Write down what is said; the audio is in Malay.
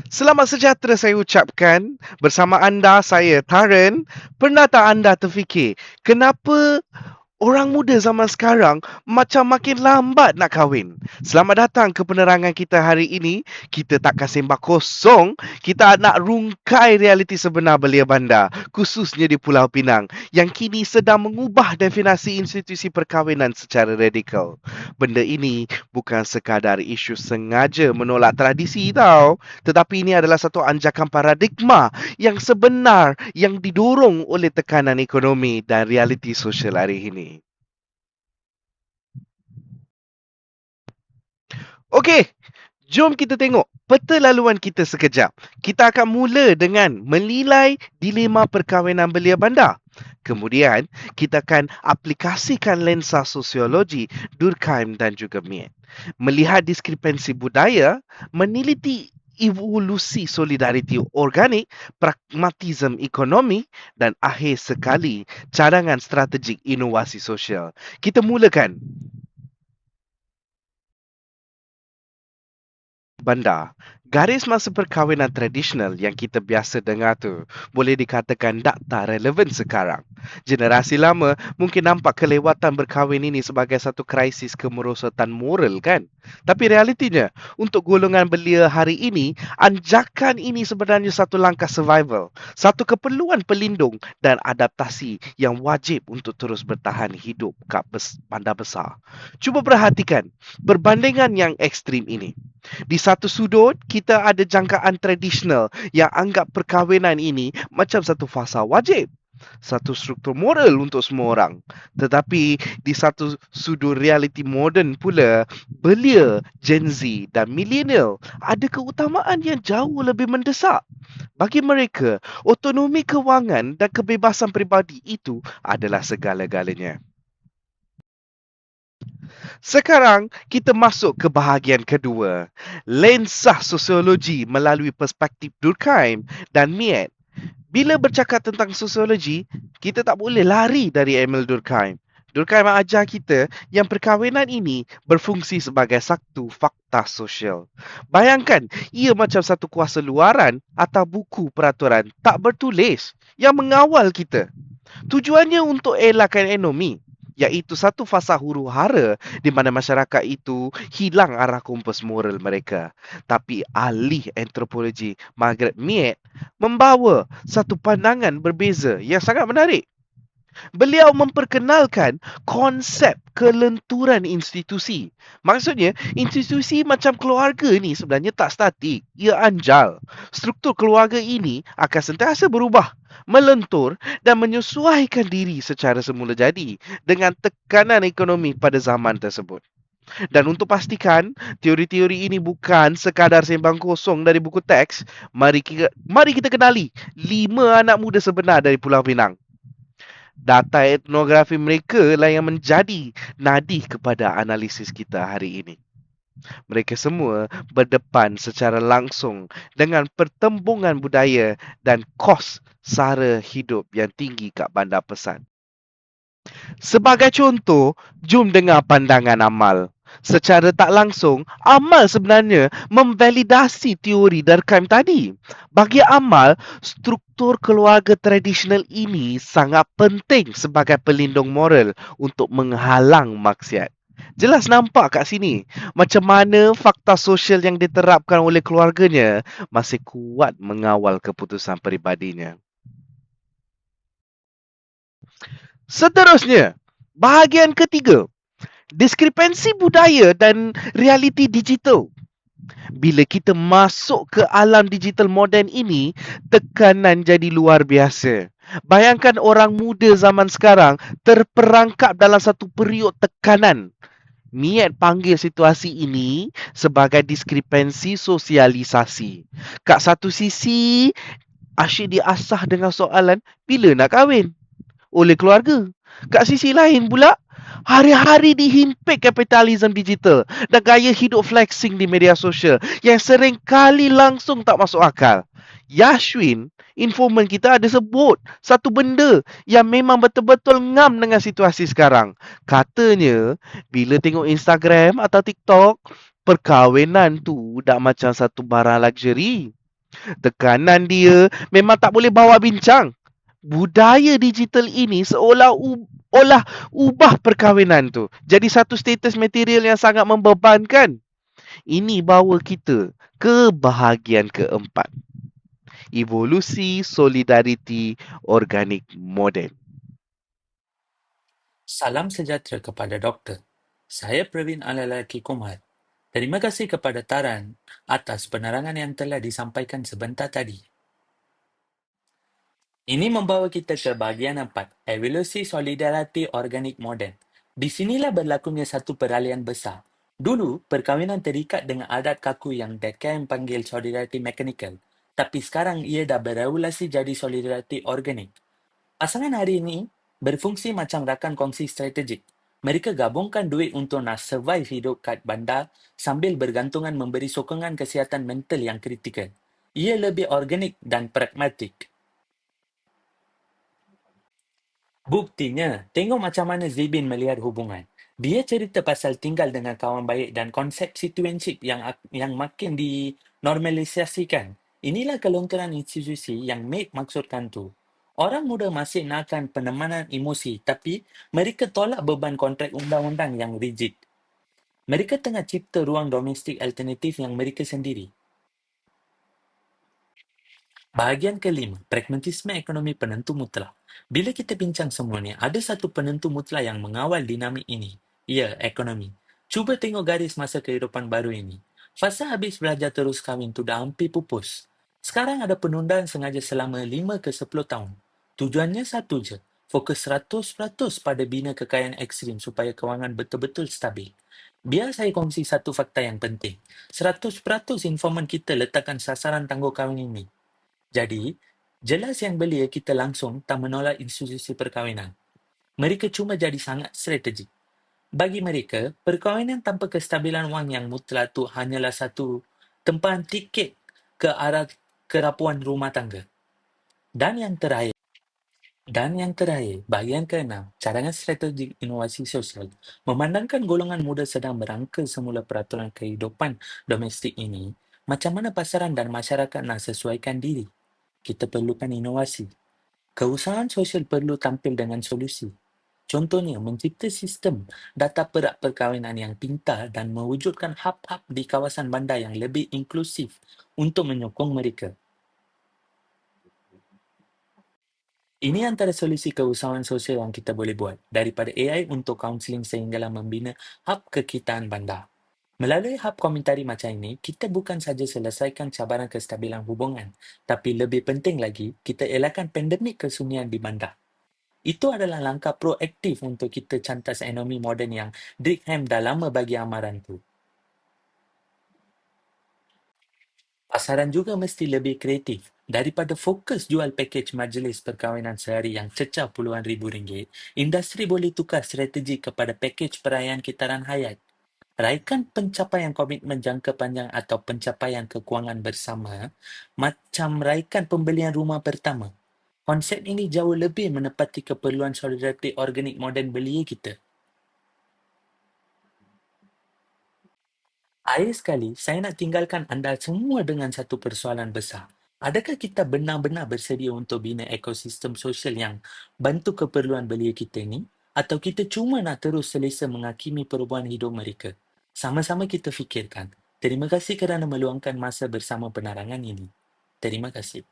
Selamat sejahtera saya ucapkan. Bersama anda, saya Taren. Pernah tak anda terfikir, kenapa orang muda zaman sekarang macam makin lambat nak kahwin? Selamat datang ke penerangan kita hari ini. Kita takkan sembah kosong. Kita nak rungkai realiti sebenar belia bandar, khususnya di Pulau Pinang, yang kini sedang mengubah definisi institusi perkahwinan secara radikal. Benda ini bukan sekadar isu sengaja menolak tradisi tau, tetapi ini adalah satu anjakan paradigma yang sebenar yang didorong oleh tekanan ekonomi dan realiti sosial hari ini. Okey, jom kita tengok peta laluan kita sekejap. Kita akan mula dengan menilai dilema perkahwinan belia bandar. Kemudian, kita akan aplikasikan lensa sosiologi, Durkheim dan juga Miet. Melihat diskrepensi budaya, meneliti evolusi solidariti organik, pragmatisme ekonomi dan akhir sekali cadangan strategik inovasi sosial. Kita mulakan. Bandar, garis masa perkahwinan tradisional yang kita biasa dengar tu boleh dikatakan tak relevan sekarang. Generasi lama mungkin nampak kelewatan berkahwin ini sebagai satu krisis kemerosotan moral kan? Tapi realitinya, untuk golongan belia hari ini, anjakan ini sebenarnya satu langkah survival, satu keperluan pelindung dan adaptasi yang wajib untuk terus bertahan hidup kat bandar besar. Cuba perhatikan perbandingan yang ekstrim ini. Di satu sudut, kita ada jangkaan tradisional yang anggap perkahwinan ini macam satu fasa wajib. Satu struktur moral untuk semua orang. Tetapi di satu sudut realiti moden pula, belia, Gen Z dan milenial ada keutamaan yang jauh lebih mendesak. Bagi mereka, otonomi kewangan dan kebebasan peribadi itu adalah segala-galanya. Sekarang kita masuk ke bahagian kedua. Lensa sosiologi melalui perspektif Durkheim dan Miet. Bila bercakap tentang sosiologi, kita tak boleh lari dari Emil Durkheim. Durkheim ajar kita yang perkahwinan ini berfungsi sebagai satu fakta sosial. Bayangkan, ia macam satu kuasa luaran atau buku peraturan tak bertulis yang mengawal kita. Tujuannya untuk elakkan ekonomi, iaitu satu fasa huru-hara di mana masyarakat itu hilang arah kompas moral mereka. Tapi ahli antropologi Margaret Mead membawa satu pandangan berbeza yang sangat menarik. Beliau memperkenalkan konsep kelenturan institusi. Maksudnya, institusi macam keluarga ni sebenarnya tak statik. Ia anjal. Struktur keluarga ini akan sentiasa berubah, melentur dan menyesuaikan diri secara semula jadi dengan tekanan ekonomi pada zaman tersebut. Dan untuk pastikan teori-teori ini bukan sekadar sembang kosong dari buku teks, mari kita kenali 5 anak muda sebenar dari Pulau Pinang. Data etnografi mereka lah yang menjadi nadi kepada analisis kita hari ini. Mereka semua berdepan secara langsung dengan pertembungan budaya dan kos sara hidup yang tinggi kat bandar pesan. Sebagai contoh, jom dengar pandangan Amal. Secara tak langsung, Amal sebenarnya memvalidasi teori Durkheim tadi. Bagi Amal, struktur keluarga tradisional ini sangat penting sebagai pelindung moral untuk menghalang maksiat. Jelas nampak kat sini macam mana fakta sosial yang diterapkan oleh keluarganya masih kuat mengawal keputusan peribadinya. Seterusnya, bahagian ketiga, diskrepensi budaya dan realiti digital. Bila kita masuk ke alam digital moden ini, tekanan jadi luar biasa. Bayangkan orang muda zaman sekarang terperangkap dalam satu period tekanan. Miat panggil situasi ini sebagai diskrepensi sosialisasi. Kat satu sisi, asyik diasah dengan soalan bila nak kahwin oleh keluarga. Kat sisi lain pula, hari-hari dihimpit kapitalisme digital dan gaya hidup flexing di media sosial yang sering kali langsung tak masuk akal. Yashwin, informan kita ada sebut satu benda yang memang betul-betul ngam dengan situasi sekarang. Katanya, bila tengok Instagram atau TikTok, perkahwinan tu dah macam satu barang luxury. Tekanan dia memang tak boleh bawa bincang. Budaya digital ini seolah-olah ubah perkahwinan tu jadi satu status material yang sangat membebankan. Ini bawa kita ke bahagian keempat. Evolusi solidariti organik moden. Salam sejahtera kepada doktor. Saya Pravin Alalaki Kumar. Terima kasih kepada Taran atas penerangan yang telah disampaikan sebentar tadi. Ini membawa kita ke bahagian 4, evolusi solidariti organik moden. Di sinilah berlakunya satu peralihan besar. Dulu, perkahwinan terikat dengan adat kaku yang Durkheim panggil solidariti mechanical. Tapi sekarang ia dah berevolusi jadi solidariti organik. Pasangan hari ini berfungsi macam rakan kongsi strategik. Mereka gabungkan duit untuk nak survive hidup kat bandar sambil bergantungan memberi sokongan kesihatan mental yang kritikal. Ia lebih organik dan pragmatik. Buktinya, tengok macam mana Zibin melihat hubungan. Dia cerita pasal tinggal dengan kawan baik dan konsep situationship yang makin dinormalisasikan. Inilah kelongkaran institusi yang Maid maksudkan tu. Orang muda masih nakkan penemanan emosi, tapi mereka tolak beban kontrak undang-undang yang rigid. Mereka tengah cipta ruang domestik alternatif yang mereka sendiri. Bahagian kelima, pragmatisme ekonomi penentu mutlak. Bila kita bincang semua ni, ada satu penentu mutlak yang mengawal dinamik ini. Ya, ekonomi. Cuba tengok garis masa kehidupan baru ini. Fasa habis belajar terus kahwin tu dah hampir pupus. Sekarang ada penundaan sengaja selama 5 ke 10 tahun. Tujuannya satu je, fokus 100% pada bina kekayaan ekstrim supaya kewangan betul-betul stabil. Biar saya kongsi satu fakta yang penting. 100% informan kita letakkan sasaran tangguh kahwin ini. Jadi, jelas yang belia kita langsung tak menolak institusi perkahwinan. Mereka cuma jadi sangat strategik. Bagi mereka, perkahwinan tanpa kestabilan wang yang mutlak tu hanyalah satu tempahan tiket ke arah kerapuan rumah tangga. Dan yang terakhir, bahagian keenam, cadangan strategik inovasi sosial. Memandangkan golongan muda sedang merangka semula peraturan kehidupan domestik ini, macam mana pasaran dan masyarakat nak sesuaikan diri? Kita perlukan inovasi. Keusahawan sosial perlu tampil dengan solusi. Contohnya, mencipta sistem data perak perkahwinan yang pintar dan mewujudkan hub-hub di kawasan bandar yang lebih inklusif untuk menyokong mereka. Ini antara solusi keusahawan sosial yang kita boleh buat, daripada AI untuk kaunseling sehinggalah membina hub kekitaan bandar. Melalui hub komentari macam ini, kita bukan saja selesaikan cabaran kestabilan hubungan, tapi lebih penting lagi, kita elakkan pandemik kesunyian di bandar. Itu adalah langkah proaktif untuk kita cantas ekonomi moden yang Durkheim dah lama bagi amaran tu. Pasaran juga mesti lebih kreatif. Daripada fokus jual pakej majlis perkahwinan sehari yang cecah puluhan ribu ringgit, industri boleh tukar strategi kepada pakej perayaan kitaran hayat. Raikan pencapaian komitmen jangka panjang atau pencapaian kekewangan bersama macam raikan pembelian rumah pertama. Konsep ini jauh lebih menepati keperluan solidariti organik moden belia kita. Akhir sekali, saya nak tinggalkan anda semua dengan satu persoalan besar. Adakah kita benar-benar bersedia untuk bina ekosistem sosial yang bantu keperluan belia kita ini? Atau kita cuma nak terus selesa menghakimi perubahan hidup mereka? Sama-sama kita fikirkan. Terima kasih kerana meluangkan masa bersama penerangan ini. Terima kasih.